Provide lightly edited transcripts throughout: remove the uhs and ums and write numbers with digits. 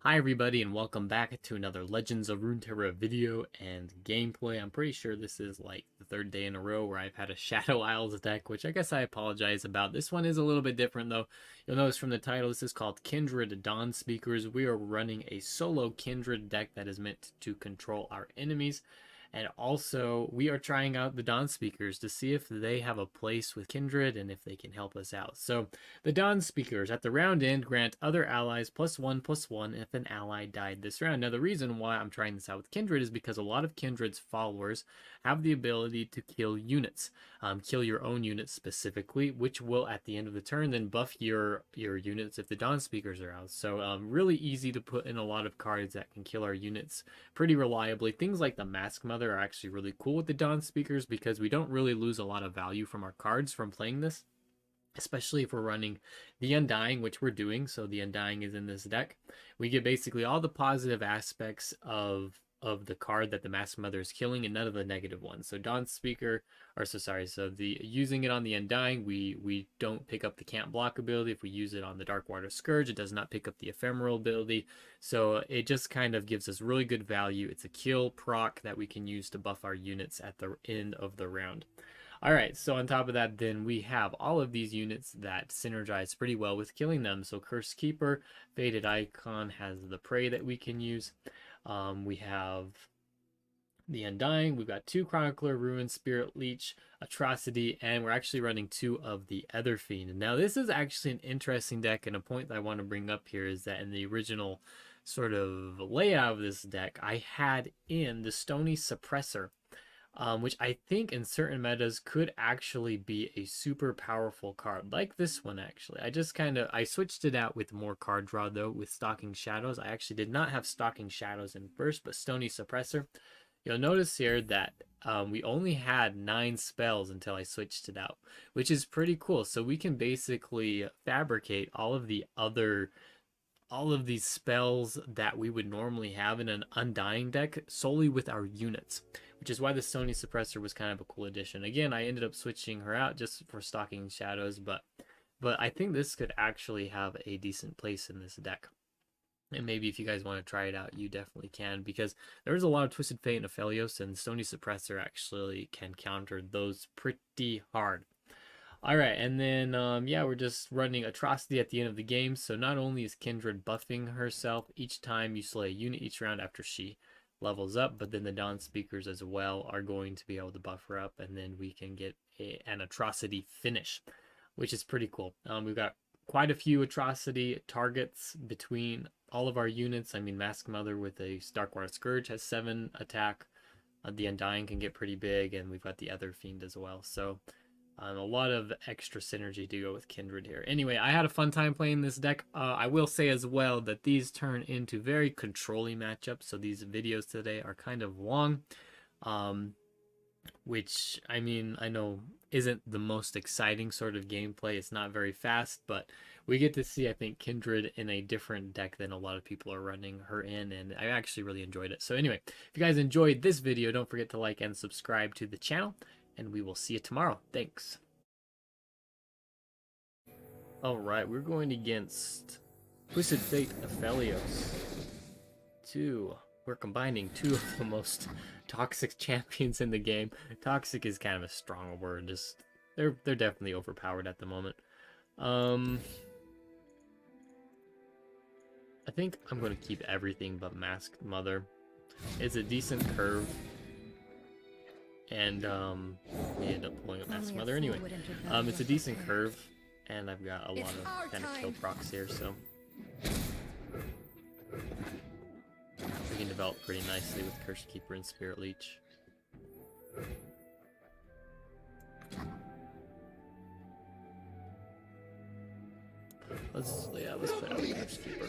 Hi everybody and welcome back to another Legends of Runeterra video and gameplay. I'm pretty sure this is like the third day in a row where I've had a Shadow Isles deck, which I guess I apologize about. This one is a little bit different though. You'll notice from the title, this is called Kindred Dawnspeakers. We are running a solo Kindred deck that is meant to control our enemies. And also, we are trying out the Dawnspeakers to see if they have a place with Kindred and if they can help us out. So, the Dawnspeakers at the round end grant other allies +1/+1 if an ally died this round. Now, the reason why I'm trying this out with Kindred is because a lot of Kindred's followers have the ability to kill units, kill your own units specifically, which will at the end of the turn then buff your units if the Dawnspeakers are out. So, really easy to put in a lot of cards that can kill our units pretty reliably. Things like the Mask Mother are actually really cool with the Dawnspeakers because we don't really lose a lot of value from our cards from playing this, especially if we're running the Undying, which we're doing. So the Undying is in this deck. We get basically all the positive aspects of the card that the Mask Mother is killing and none of the negative ones. So so the using it on the Undying, we don't pick up the can't block ability. If we use it on the Darkwater Scourge, it does not pick up the ephemeral ability. So it just kind of gives us really good value. It's a kill proc that we can use to buff our units at the end of the round. Alright, so on top of that, then we have all of these units that synergize pretty well with killing them. So Cursed Keeper, Faded Icon has the Prey that we can use. We have the Undying, we've got 2 Chronicler, Ruin, Spirit Leech, Atrocity, and we're actually running 2 of the Other Fiend. Now this is actually an interesting deck, and a point that I want to bring up here is that in the original sort of layout of this deck, I had in the Stony Suppressor, which I think in certain metas could actually be a super powerful card, like this one actually. I switched it out with more card draw though, with Stalking Shadows. I actually did not have Stalking Shadows in first, but Stony Suppressor. You'll notice here that we only had 9 spells until I switched it out, which is pretty cool. So we can basically fabricate all of these spells that we would normally have in an Undying deck solely with our units, which is why the Stony Suppressor was kind of a cool addition. Again, I ended up switching her out just for Stalking Shadows, but I think this could actually have a decent place in this deck. And maybe if you guys want to try it out, you definitely can, because there's a lot of Twisted Fate and Aphelios, and Stony Suppressor actually can counter those pretty hard. Alright, and then, yeah, we're just running Atrocity at the end of the game, so not only is Kindred buffing herself each time you slay a unit each round after she levels up, but then the Dawnspeakers as well are going to be able to buff her up, and then we can get an Atrocity finish, which is pretty cool. We've got quite a few Atrocity targets between all of our units. I mean, Mask Mother with a Darkwater Scourge has 7 attack. The Undying can get pretty big, and we've got the Other Fiend as well, so a lot of extra synergy to go with Kindred here. Anyway, I had a fun time playing this deck. I will say as well that these turn into very controlling matchups, so these videos today are kind of long, which, I mean, I know isn't the most exciting sort of gameplay. It's not very fast, but we get to see, I think, Kindred in a different deck than a lot of people are running her in, and I actually really enjoyed it. So anyway, if you guys enjoyed this video, don't forget to like and subscribe to the channel, and we will see you tomorrow. Thanks. Alright, we're going against Twisted Fate Aphelios. We're combining 2 of the most toxic champions in the game. Toxic is kind of a strong word. They're definitely overpowered at the moment. I think I'm going to keep everything but Masked Mother. It's a decent curve. And we end up pulling up Masked Mother anyway. It's a decent curve, and I've got a lot of kind of kill procs here, so we can develop pretty nicely with Cursed Keeper and Spirit Leech. Let's play out Cursed Keeper.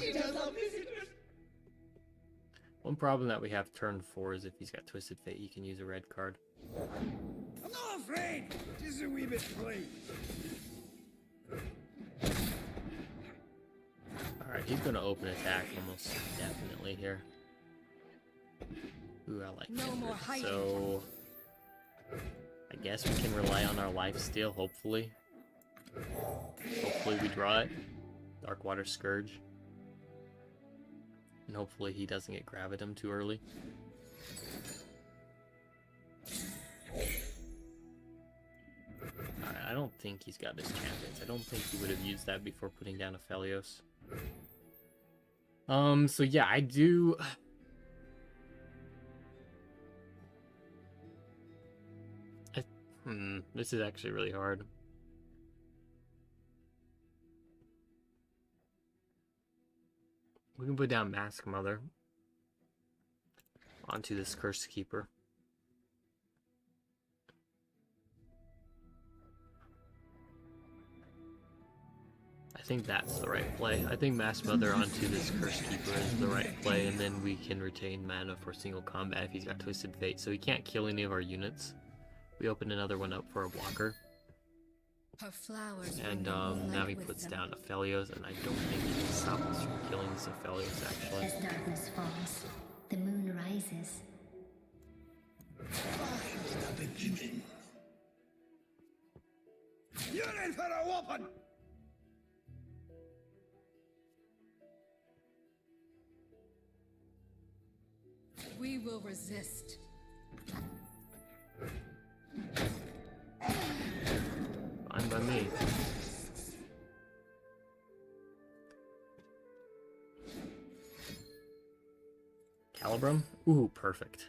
One problem that we have turn 4 is if he's got Twisted Fate, he can use a red card. I'm not afraid, just a wee bit plain. Alright, he's gonna open attack almost definitely here. Ooh, I like Kindred. So I guess we can rely on our lifesteal, hopefully. Hopefully we draw it. Darkwater Scourge. And hopefully he doesn't get Gravitum too early. I don't think he's got his champions. I don't think he would have used that before putting down Aphelios. So yeah, I do... this is actually really hard. We can put down Mask Mother onto this Curse Keeper. I think that's the right play. I think Mask Mother onto this Curse Keeper is the right play, and then we can retain mana for single combat if he's got Twisted Fate. So he can't kill any of our units. We open another one up for a blocker. Her flowers And now he puts down Aphelios, and I don't think he can stop us from killing this Aphelios, actually. As darkness falls, the moon rises. Find the beginning. You're in for a whooping! We will resist. Fine by me. Calibrum? Ooh, perfect.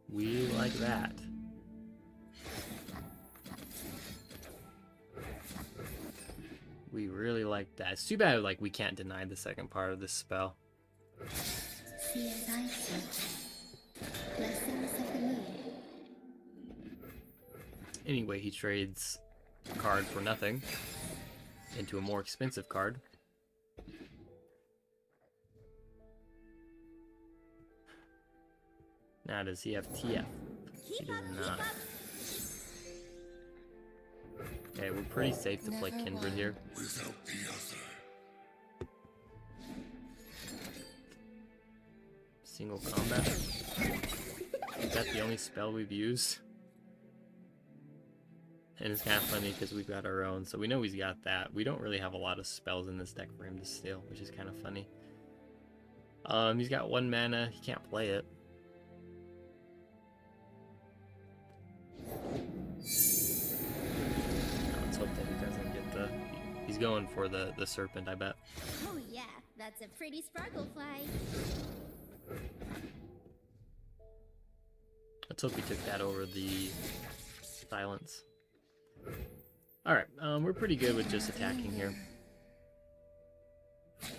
We like that. We really like that. It's too bad, like, we can't deny the second part of this spell. See as I see. Blessings of the moon. Anyway, he trades a card for nothing into a more expensive card. Now, does he have TF? He does not. Okay, we're pretty safe to play Kindred here. Without the other. Single combat. Is that the only spell we've used? And it's kind of funny because we've got our own, so we know he's got that. We don't really have a lot of spells in this deck for him to steal, which is kind of funny. He's got 1 mana. He can't play it. Let's hope that he doesn't get the... He's going for the serpent, I bet. Oh yeah, that's a pretty sparkle fly. Let's hope he took that over the silence. Alright, we're pretty good with just attacking here.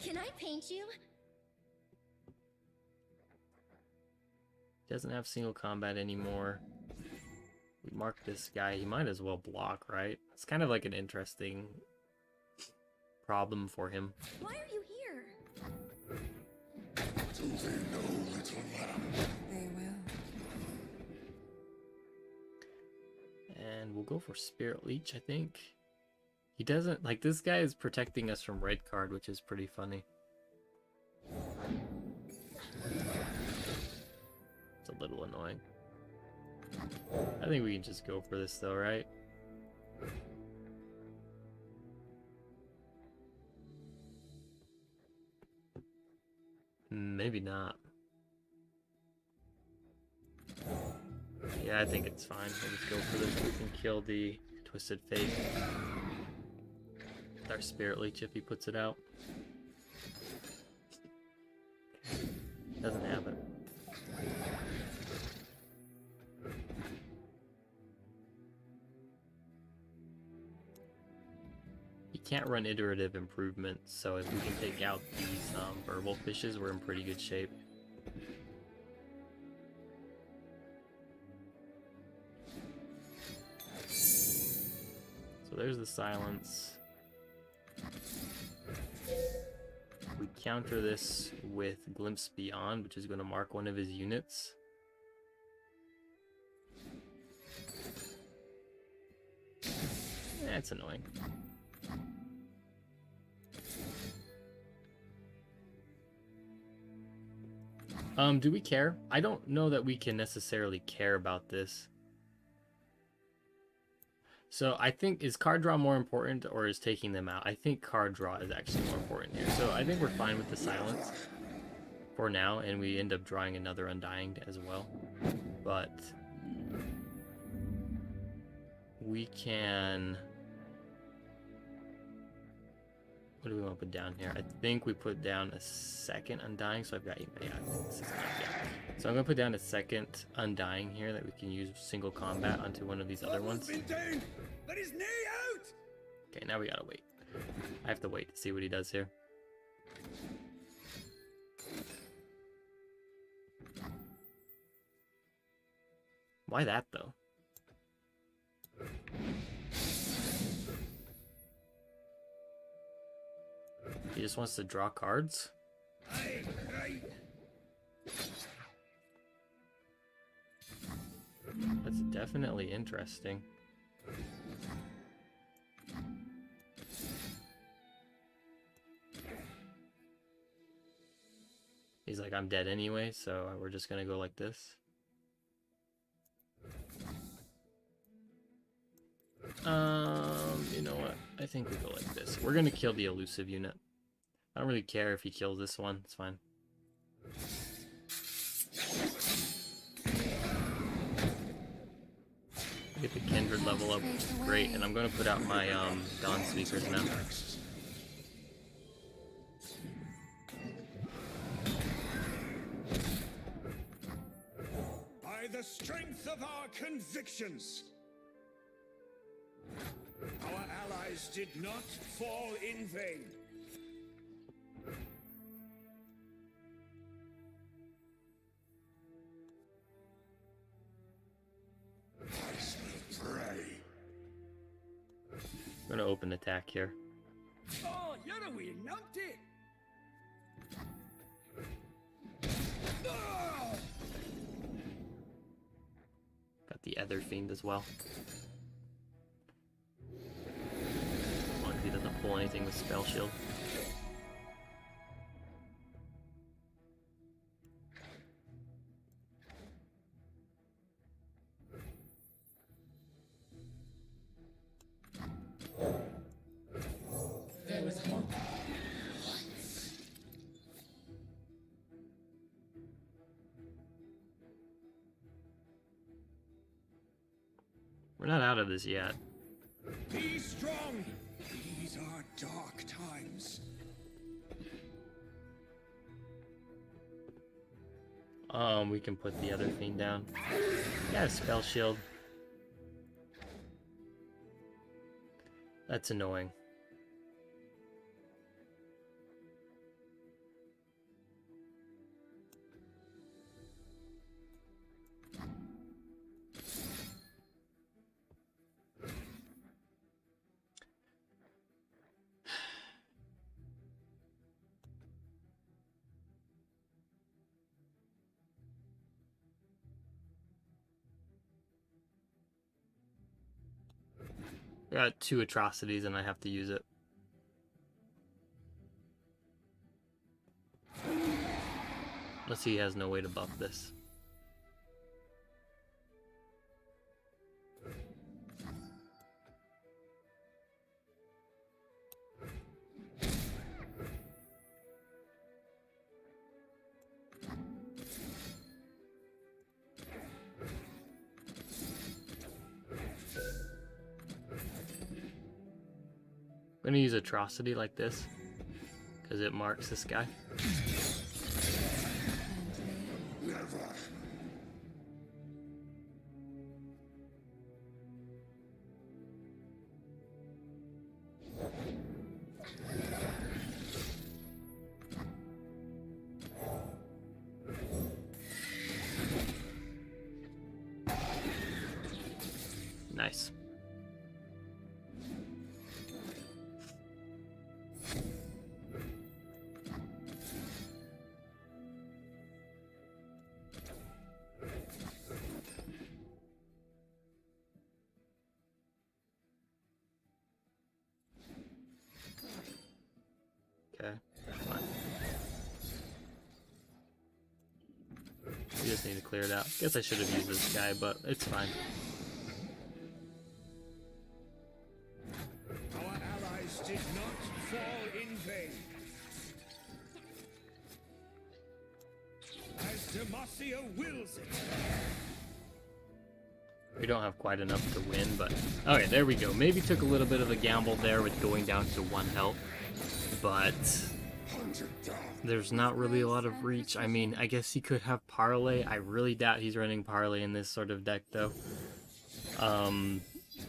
Can I paint you? Doesn't have single combat anymore. We mark this guy, he might as well block, right? It's kind of like an interesting problem for him. Why are you here? Do they know, little lamb? They will. And we'll go for Spirit Leech, I think. He doesn't, like, this guy is protecting us from red card, which is pretty funny. It's a little annoying. I think we can just go for this though, right? Maybe not. Yeah, I think it's fine. We'll just go for this. We can kill the Twisted Fate with our Spirit Leech if he puts it out. Doesn't have it. Can't run iterative improvements, so if we can take out these verbal fishes, we're in pretty good shape. So there's the silence. We counter this with Glimpse Beyond, which is going to mark one of his units. That's annoying. Do we care? I don't know that we can necessarily care about this. So I think, is card draw more important or is taking them out? I think card draw is actually more important here. So I think we're fine with the silence. for now, and we end up drawing another Undying as well. But we can... What do we want to put down here? I think we put down a second Undying, so I've got... Yeah, this is enough, yeah. So I'm going to put down a second Undying here that we can use single combat onto one of these other ones. Let his knee out! Okay, now we gotta wait. I have to wait to see what he does here. Why that, though? He just wants to draw cards? Aye, aye. That's definitely interesting. He's like, I'm dead anyway, so we're just gonna go like this. You know what? I think we go like this. We're gonna kill the elusive unit. I don't really care if he kills this one. It's fine. Get the Kindred level up. Great, and I'm gonna put out my Dawnspeakers now. By the strength of our convictions, our allies did not fall in vain. I'm gonna open attack here. Oh, you're a wee numpty! Oh! Got the Ether Fiend as well. As long as he doesn't pull anything with Spell Shield. We're not out of this yet. Be strong! These are dark times. We can put the other Fiend down. Yeah, Spell Shield. That's annoying. I got 2 atrocities and I have to use it. Unless he has no way to buff this. I'm gonna use Atrocity like this, because it marks this guy. Never. Nice. Okay, fine. We just need to clear it out. Guess I should have used this guy, but it's fine. Our allies did not fall in vain. As Demacia wills it. We don't have quite enough to win, but okay, there we go. Maybe took a little bit of a gamble there with going down to 1 health, but there's not really a lot of reach. I mean, I guess he could have Parlay. I really doubt he's running Parlay in this sort of deck, though.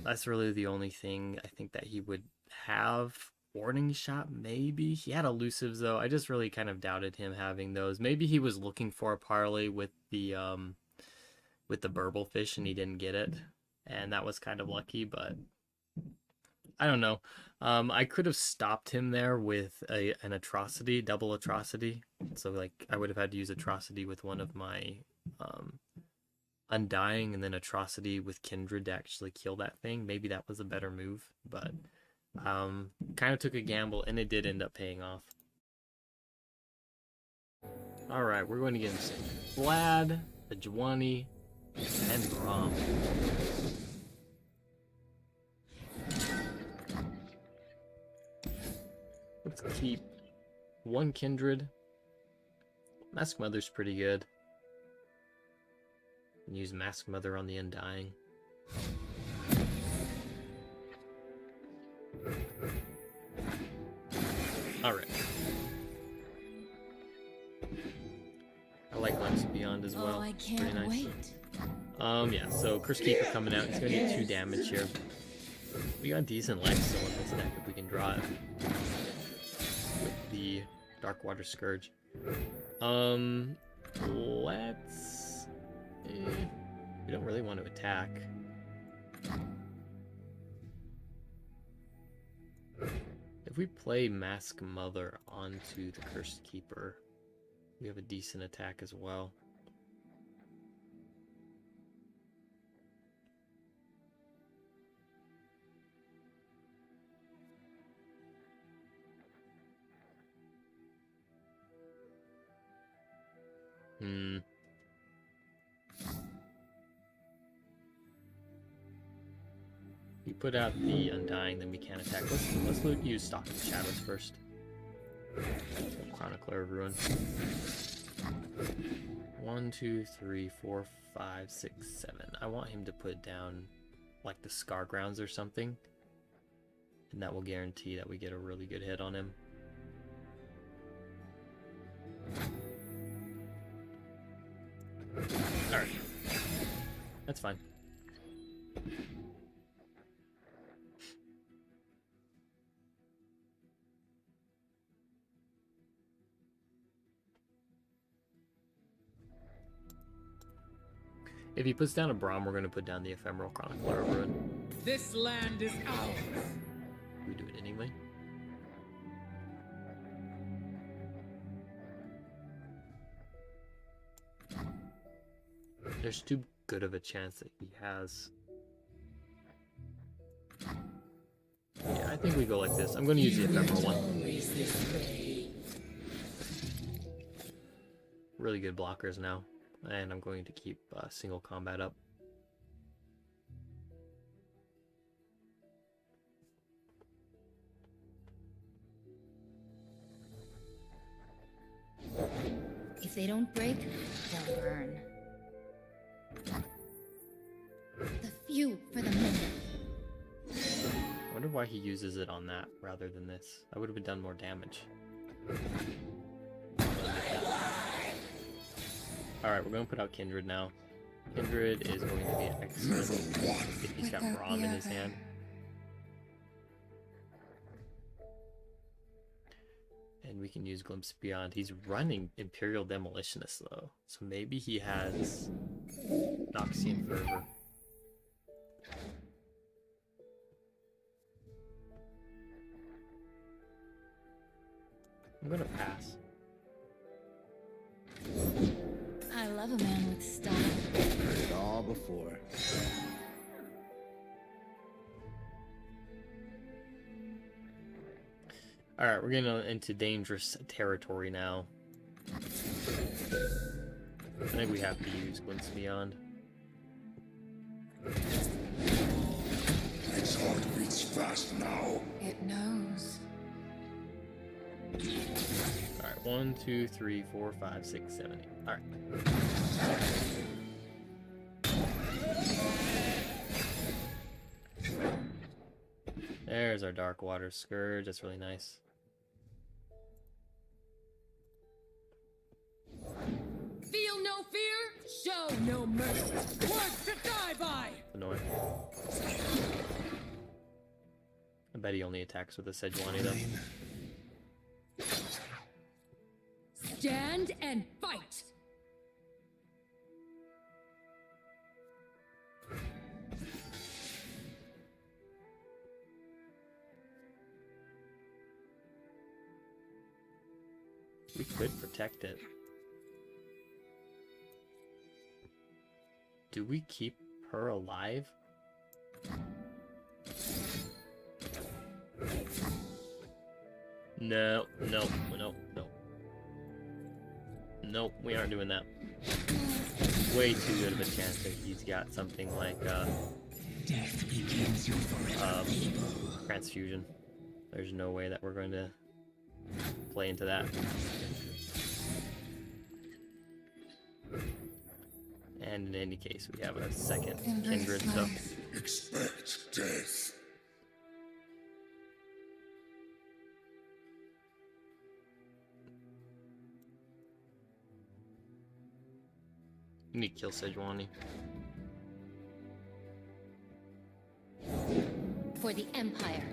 That's really the only thing I think that he would have. Warning Shot, maybe. He had Elusives, though. I just really kind of doubted him having those. Maybe he was looking for a Parlay with the Burble Fish and he didn't get it, and that was kind of lucky, but I don't know. I could have stopped him there with an Atrocity, double Atrocity. So like I would have had to use Atrocity with one of my Undying and then Atrocity with Kindred to actually kill that thing. Maybe that was a better move, but kind of took a gamble and it did end up paying off. Alright, we're going to get some Vlad, the Juani, and Braum. Let's keep 1 Kindred. Mask Mother's pretty good. And use Mask Mother on the Undying. Alright. I like Glimpse Beyond as well. Oh, I can't pretty nice. wait. Yeah, so Curse Keeper coming out. He's gonna get 2 damage here. We got decent life still in this deck if we can draw it. With the Darkwater Scourge. Let's... we don't really want to attack. If we play Mask Mother onto the Cursed Keeper, we have a decent attack as well. We put out the Undying, then we can attack. Let's use Stalking Shadows first. Chronicler of Ruin. 1, 2, 3, 4, 5, 6, 7. I want him to put down like the Scar Grounds or something, and that will guarantee that we get a really good hit on him. Alright. That's fine. If he puts down a Braum, we're going to put down the Ephemeral Chronicler of Ruin. This land is ours. We do it anyway. There's too good of a chance that he has. Yeah, I think we go like this. I'm going to use the Ephemeral one. Really good blockers now. And I'm going to keep single combat up. If they don't break, they'll burn. The few for the minute. I wonder why he uses it on that rather than this. I would have done more damage. Alright, we're going to put out Kindred now. Kindred is going to be excellent if he's got Braum in his hand. And we can use Glimpse Beyond. He's running Imperial Demolitionist though, so maybe he has Noxian Fervor. I'm gonna pass. I love a man with style. Heard it all before. Alright, we're getting into dangerous territory now. I think we have to use Glimpse Beyond. Its heart beats fast now. It knows. Alright, Alright, 1, 2, 3, 4, 5, 6, 7, 8. Alright. There's our Dark Water Scourge. That's really nice. Feel no fear, show no mercy. Words to die by! Annoying. I bet he only attacks with a Sejuani though. Stand and fight! We could protect it. Do we keep her alive? No, no, no, no. Nope, we aren't doing that. Way too good of a chance that he's got something like Death begins your forever labor. transfusion. There's no way that we're going to play into that. And in any case, we have a second Kindred, so Expect death. we need to kill Sejuani. For the Empire.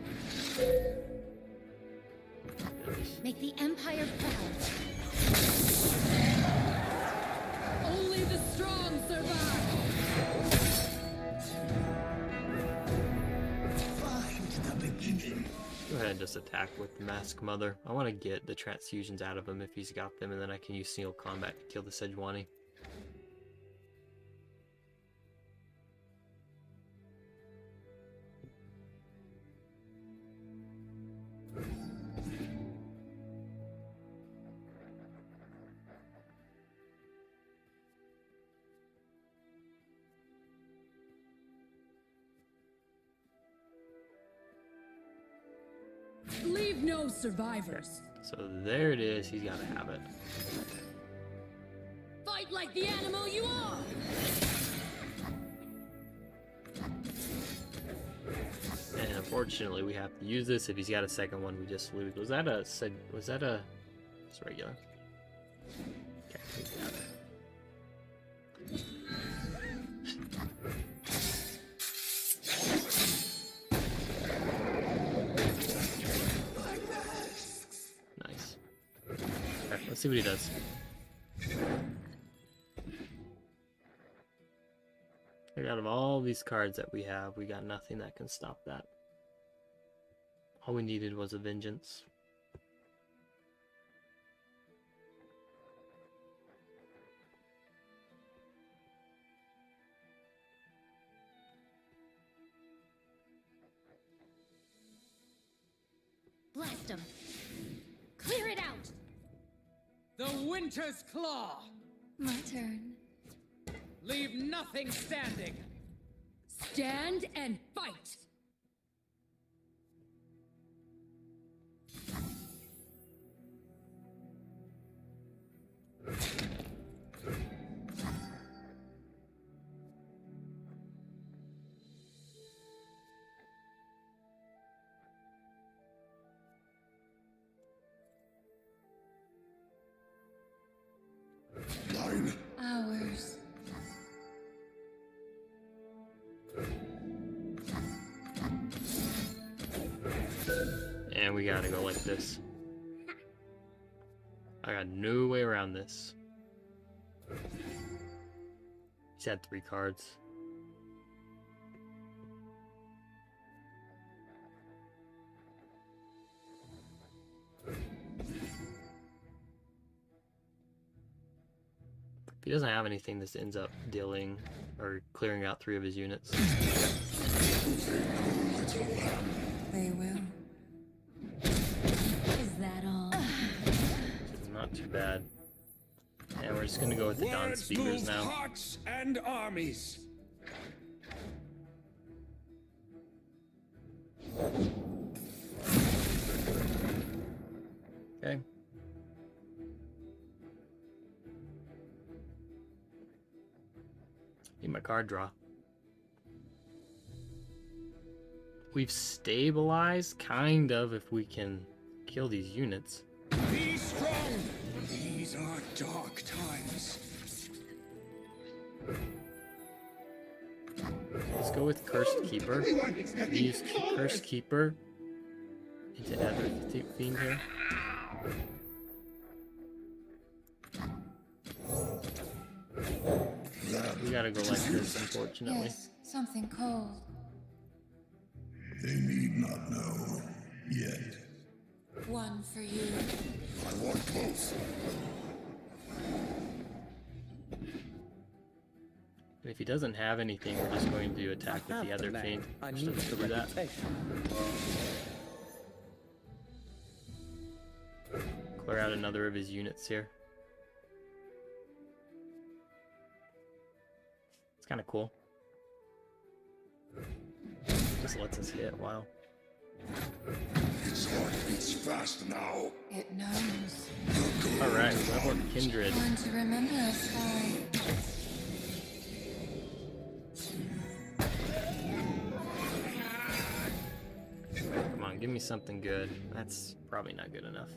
Make the Empire proud. Only the strong survive! Find the beginning. Go ahead and just attack with the Mask Mother. I want to get the transfusions out of him if he's got them, and then I can use single combat to kill the Sejuani. Leave no survivors. So there it is. He's got to have it. Fight like the animal you are! And unfortunately, we have to use this. If he's got a second one, we just lose. Was that a? It's regular. Okay, he's got it. Nice. Okay, let's see what he does. Out of all these cards that we have, we got nothing that can stop that. All we needed was a vengeance. Blast them. Clear it out. The Winter's Claw! My turn. Leave nothing standing! Stand and fight! Mine. Ours. And we gotta go like this. I got no way around this. He's had 3 cards. If he doesn't have anything, this ends up dealing or clearing out 3 of his units. They will. Is that all? It's not too bad. And we're just gonna go with the Words Dawnspeakers move now. hearts and armies. Okay. Need my card draw. We've stabilized, kind of, if we can kill these units. Be strong! These are dark times. Let's go with Cursed Keeper. Use Cursed Keeper into Nether Fiend here. We gotta go like this, unfortunately. Yes, something cold. They need not know yet. One for you. I want both. And if he doesn't have anything, we're just going to attack with the other fiend. I Just need to the do that. reputation. Clear out another of his units here. It's kind of cool. Just lets us hit. Wow. Its heart beats fast now. It knows. All right, level up Kindred. One to remember us by. Come on, give me something good. That's probably not good enough.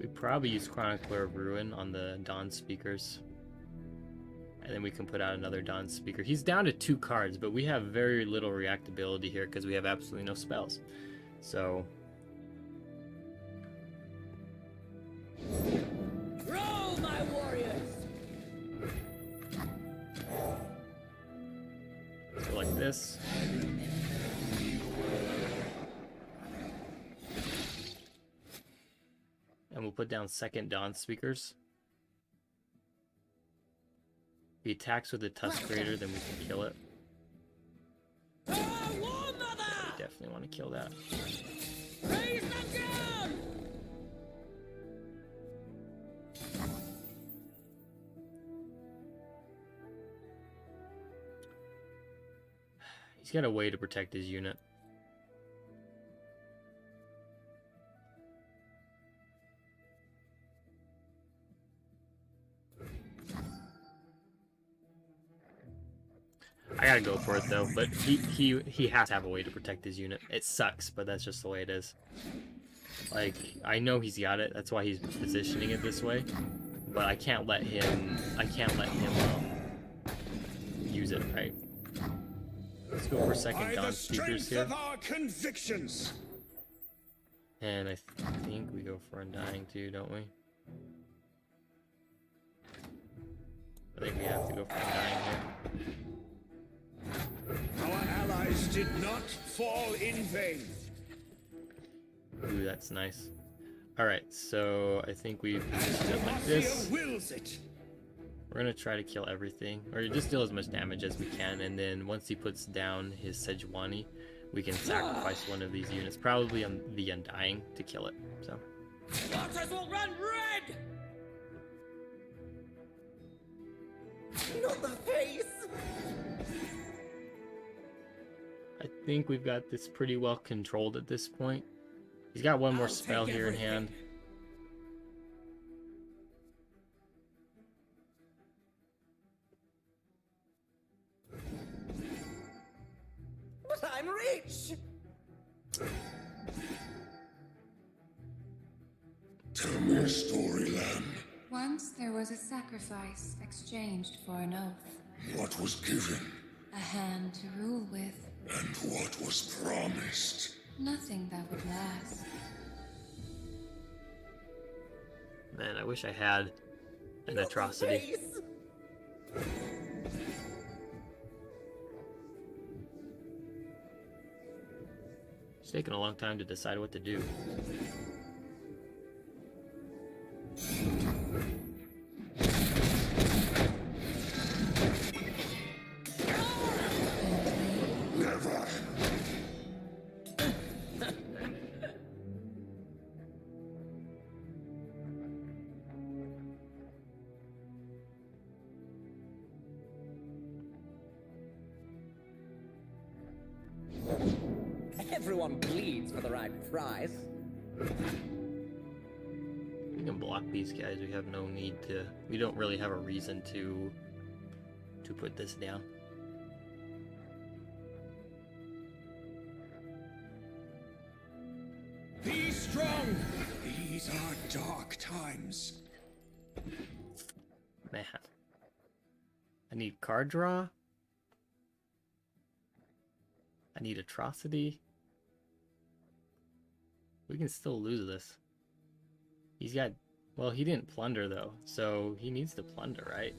We probably use Chronicler of Ruin on the Dawnspeakers. And then we can put out another Dawnspeaker. He's down to 2 cards, but we have very little reactability here because we have absolutely no spells. So... Roll, my warriors! let's go like this. And we'll put down second Dawnspeakers. If he attacks with a Tusk Raider, then we can kill it. War Mother! Definitely want to kill that. Raise them down! He's got a way to protect his unit. I gotta go for it though, but he has to have a way to protect his unit. It sucks, but that's just the way it is. Like, I know he's got it, that's why he's positioning it this way, but I can't let him use it, right? Let's go for second By the Dawnspeakers strength here. of our convictions. And I think we go for Undying too, don't we? I think we have to go for Undying here. Our allies did not fall in vain. Ooh, that's nice. Alright, so I think we As just did like Demacia this. wills it. We're gonna try to kill everything, or just deal as much damage as we can, and then once he puts down his Sejuani, we can sacrifice one of these units, probably on the Undying, to kill it. So Waters will run red! Not the face! I think we've got this pretty well controlled at this point. He's got one more I'll spell take here in everything. hand. But I'm rich! Tell me a story, Lamb. Once there was a sacrifice exchanged for an oath. What was given A hand to rule with. and what was promised. Nothing that would last. Man, I wish I had an atrocity. It's taking a long time to decide what to do. Never. Everyone bleeds for the right price. We can can block these guys. We have no need to. We don't really have a reason to put this down. Be strong! These are dark times. Man. I need card draw. I need atrocity. We can still lose this. He's got... Well, he didn't plunder, though. So he needs to plunder, right?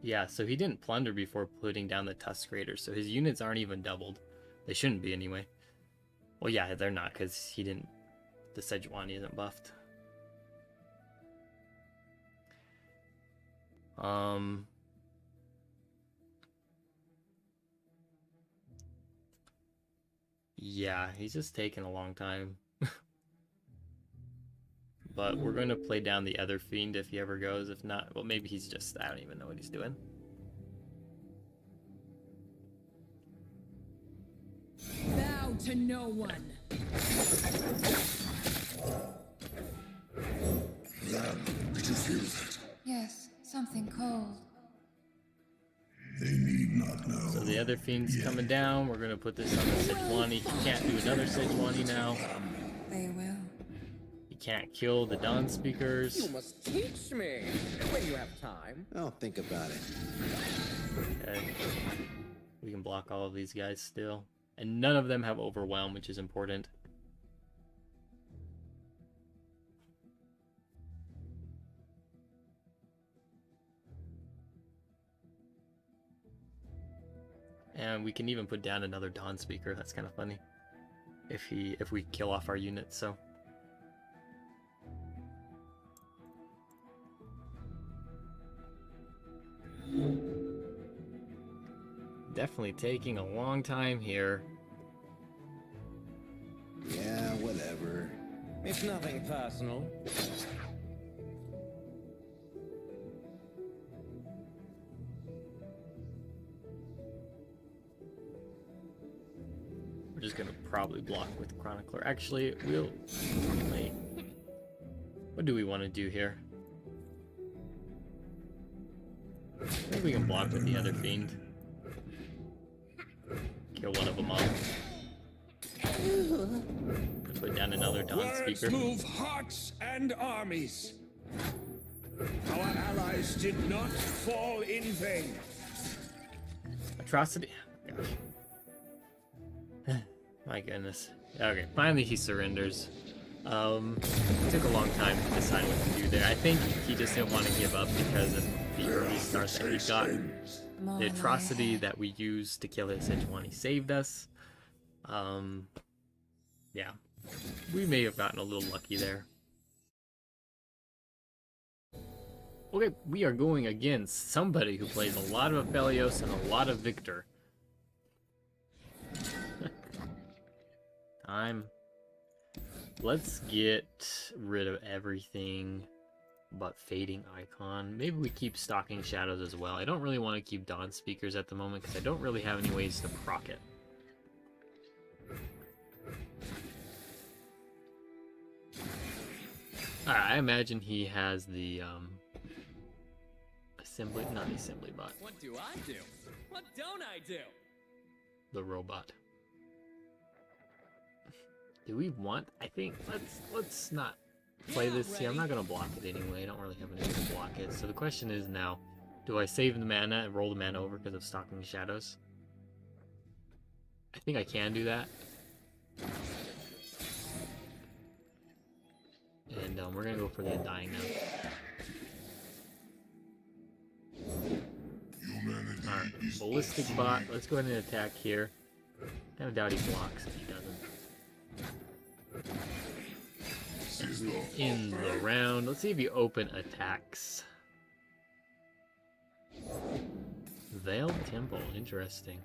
Yeah, so he didn't plunder before putting down the Tusk Raiders. So his units aren't even doubled. They shouldn't be, anyway. Well, yeah, they're not, because he didn't... The Sejuani isn't buffed. Yeah, he's just taking a long time. But we're going to play down the other fiend if he ever goes. If not, well, maybe he's just... I don't even know what he's doing. Bow to no one. Lamb, did you feel that? Yes, something cold. They need not know. So the other fiend's coming down. We're going to put this on the Sejuani. He can't do another Sejuani now. They will. He can't kill the Dawnspeakers. You must teach me when you have time. I'll think about it. Okay. We can block all of these guys still. And none of them have Overwhelm, which is important. And we can even put down another Dawnspeaker. That's kind of funny. If we kill off our units, so. Definitely taking a long time here. Yeah, whatever. It's nothing personal. We're just gonna probably block with Chronicler. Actually, we'll wait. What do we want to do here? Maybe we can block with the other fiend. Kill one of them off. Put down another Words Dawnspeaker. move hearts and armies. Our allies did not fall in vain. Atrocity. Gosh. My goodness. Okay, finally he surrenders. It took a long time to decide what to do there. I think he just didn't want to give up because of the early start that he got. More The lay atrocity ahead. that we used to kill his Sejuani saved us. Yeah. We may have gotten a little lucky there. Okay, we are going against somebody who plays a lot of Aphelios and a lot of Victor. Let's get rid of everything but Fading Icon. Maybe we keep Stalking Shadows as well. I don't really want to keep Dawnspeakers at the moment because I don't really have any ways to proc it. Alright, I imagine he has the assembly, not assembly bot, What do I do? What don't I do? the robot. Do we want? I think let's not play this here. I'm not gonna block it anyway. I don't really have any way to block it. So the question is now, do I save the mana and roll the mana over because of Stalking Shadows? I think I can do that. And we're gonna go for the Undying now. Humanity Alright, is Ballistic Bot. Let's go ahead and attack here. Kind of doubt he blocks if he doesn't. In the round. Let's see if he open attacks. Veiled Temple, interesting.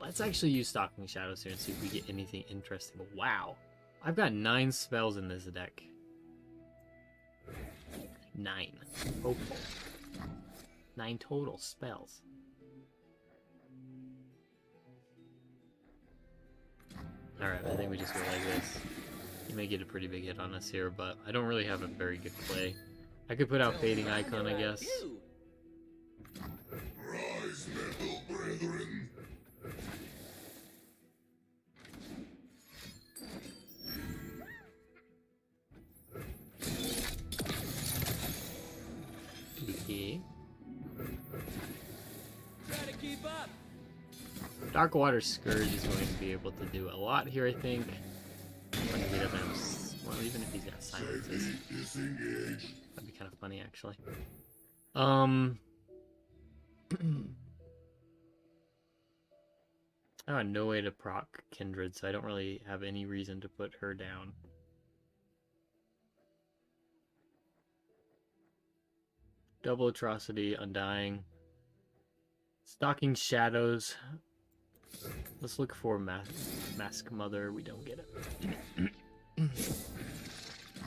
Let's actually use Stalking Shadows here and see if we get anything interesting. Wow. I've got 9 spells in this deck. 9 total. 9 total spells. Alright, I think we just go like this. You may get a pretty big hit on us here, but I don't really have a very good play. I could put out Fading Icon, I guess. Rise, metal brethren. Okay. Try to keep up. Darkwater Scourge is going to be able to do a lot here, I think. When he doesn't have, well, even if he's got silences. Disengage. That'd be kind of funny, actually. I have no way to proc Kindred, so I don't really have any reason to put her down. Double Atrocity, Undying. Stalking Shadows. Let's look for Mask Mother. We don't get it.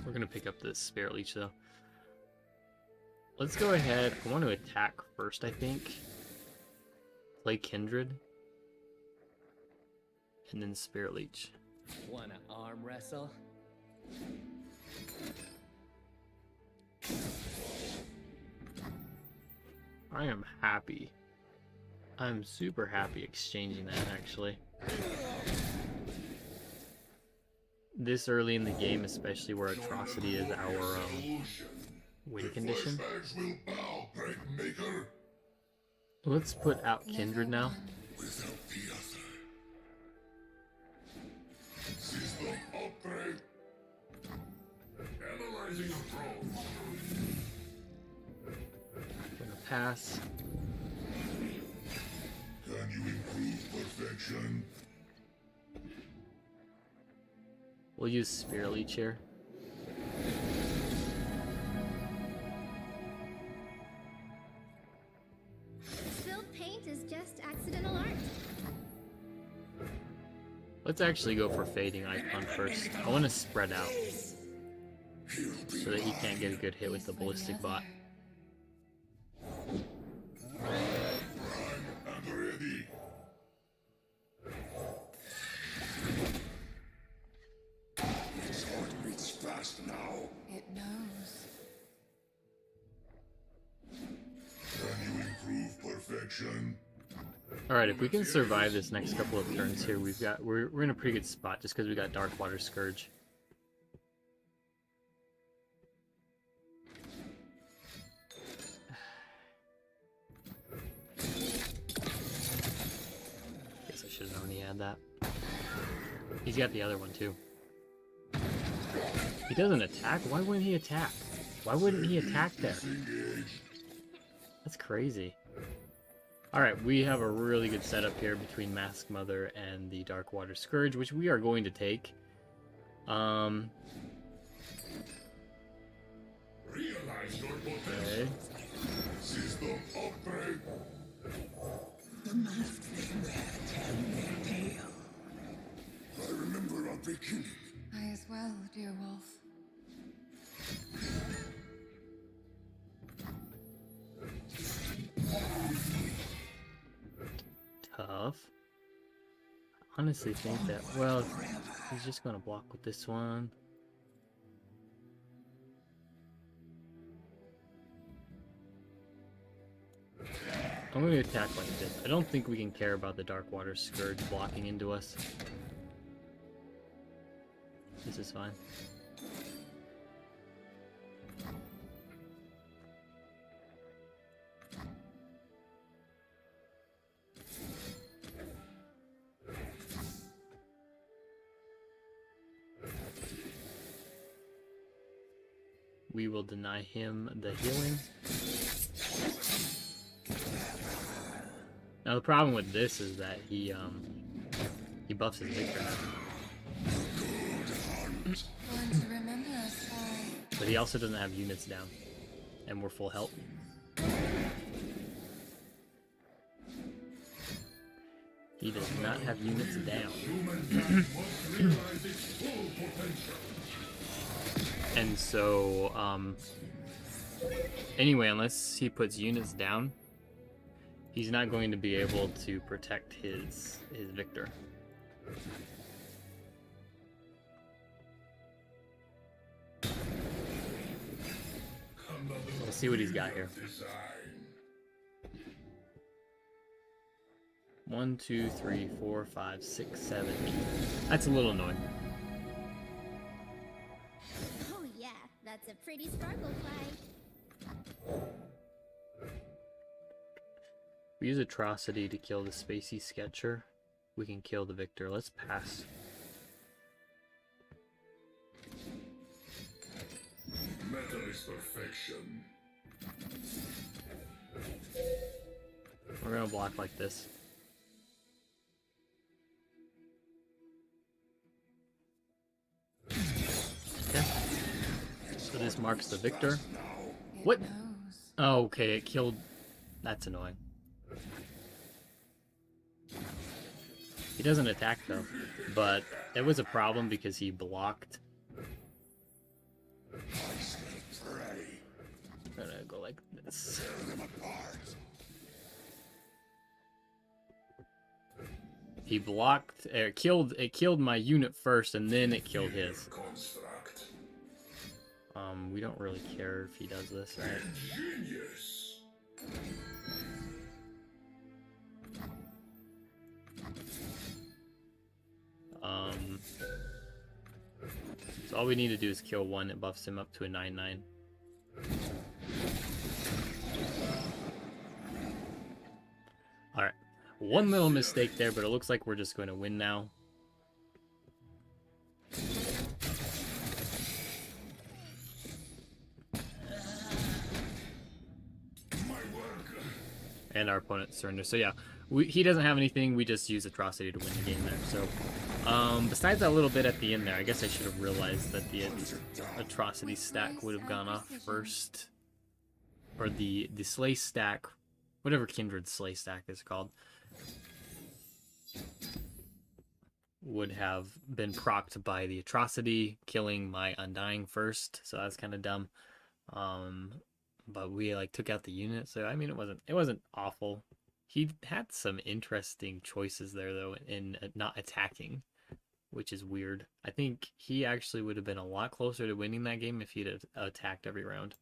We're gonna pick up this Spirit Leech though. Let's go ahead. I want to attack first, I think. Play Kindred. And then Spirit Leech. Wanna arm wrestle? I am happy. I'm super happy exchanging that, actually. This early in the game, especially where Atrocity is our win condition. Let's put out Kindred now. Without the other. System upgrade. Analyzing approach. Gonna pass. Can you improve perfection? We'll use Spirit Leech here. Spilled paint is just accidental art. Let's actually go for Fading Icon first. I want to spread out so that he can't get a good hit with the Ballistic Bot. I'm ready. Its heart beats fast now. It knows. Can you improve perfection? Alright, if we can survive this next couple of turns here, we're in a pretty good spot just because we got Darkwater Scourge. Guess I should have known he had that. He's got the other one too. He doesn't attack? Why wouldn't he attack? Why wouldn't he attack there? That's crazy. Alright, we have a really good setup here between Mask Mother and the Darkwater Scourge, which we are going to take. Realize your potential. Okay. System upgrade. The masked thing there telling their tale. I remember our beginning. I as well, dear wolf. Tough. I honestly think that, well, he's just going to block with this one. I'm going to attack like this. I don't think we can care about the Darkwater Scourge blocking into us. This is fine. We will deny him the healing. Now the problem with this is that he buffs his Victor now. One to remember us by. But he also doesn't have units down. And we're full health. He does not have units down. And so, anyway, unless he puts units down, he's not going to be able to protect his Victor. Let's see what he's got here. 1, 2, 3, 4, 5, 6, 7, 8. That's a little annoying. Oh yeah, that's a pretty sparkle fly. We use Atrocity to kill the Spacey Sketcher. We can kill the Victor. Let's pass. Metal is perfection. We're gonna block like this. Okay. So this marks the Victor. What? Knows. Oh, okay, it killed... That's annoying. He doesn't attack though, but it was a problem because he blocked. I'm gonna go like this. He blocked, it killed my unit first, and then it killed his. We don't really care if he does this, right? Genius. So all we need to do is kill one. It buffs him up to a 9/9. All right, one little mistake there, but it looks like we're just going to win now. And our opponent surrenders. So yeah, he doesn't have anything. We just use Atrocity to win the game there. So besides that little bit at the end there, I guess I should have realized that the Atrocity stack would have gone off first. Or the Slay stack, whatever Kindred Slay stack is called, would have been procced by the Atrocity, killing my Undying first. So that's kind of dumb. But we like took out the unit, so I mean it wasn't awful. He had some interesting choices there though in not attacking, which is weird. I think he actually would have been a lot closer to winning that game if he'd have attacked every round.